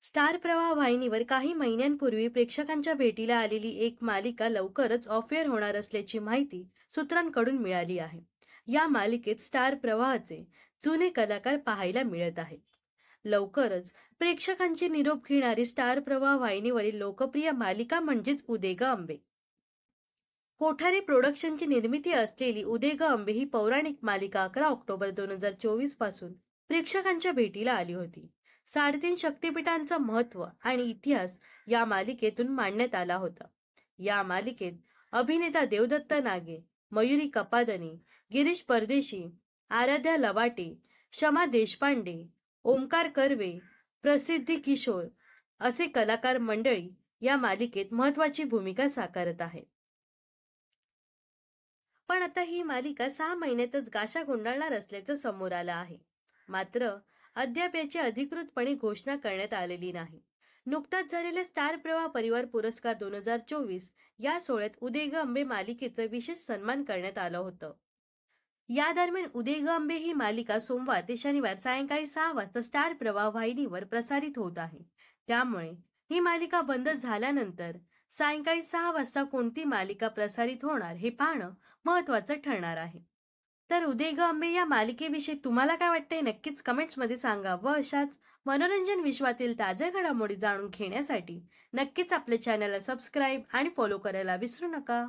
Star प्रवाह वाहिनीवर काही महिन्यांपूर्वी प्रेक्षकांच्या भेटीला आलेली एक मालिका लवकरच ऑफ एअर होणार असल्याची माहिती सूत्रांकडून मिळाली आहे. या मालिकेत स्टार प्रवाहाचे जुने कलाकार पाहायला मिळत आहेत. लवकरच प्रेक्षकांची निरोप घेणारी स्टार प्रवाह वाहिनीवरील लोकप्रिय मालिका म्हणजेच उदे ग अंबे. कोठारे प्रोडक्शनची निर्मिती असलेली उदे ग अंबे ही पौराणिक मालिका 11 ऑक्टोबर 2024 पासून प्रेक्षकांच्या भेटीला आली होती. 3.5 शक्तिपीठांचं महत्त्व आणि इतिहास या मालिकेतून मांडण्यात आला होता. या मालिकेत अभिनेता देवदत्त नागे, मयुरी कपादनी, गिरीश परदेशी, आराध्या लवाटे, शमा देशपांडे, ओमकार कर्वे, प्रसिद्धी किशोर असे कलाकार मंडळी या मालिकेत महत्त्वाची भूमिका साकारत आहेत. पण आता ही मालिका 6 महिन्यातच गाशा गुंडाळणार असल्याचं समोर आलं आहे. मात्र अद्याप याची अधिकृतपणे घोषणा करण्यात आलेली नाही. नुकताच झालेल्या स्टार प्रवाह परिवार पुरस्कार 2024 या सोहळ्यात उदे ग अंबे मालिकेचं विशेष सन्मान करण्यात आलं होतं. या दरम्यान उदे ग अंबे ही मालिका सोमवार ते शनिवार सायंकाळी 6 वाजता स्टार प्रवाह वाहिनीवर प्रसारित होत आहे. त्यामुळे ही मालिका बंद झाल्यानंतर सायंकाळी 6 वाजता कोणती मालिका प्रसारित होणार हे पाहणं महत्त्वाचं ठरणार आहे. तर उदे ग अंबे या मालिकेविषयी तुम्हाला काय वाटतंय नक्कीच कमेंट्समध्ये सांगा व अशाच मनोरंजन विश्वातील ताज्या घडामोडी जाणून घेण्यासाठी नक्कीच आपल्या चॅनलला सबस्क्राईब आणि फॉलो करायला विसरू नका.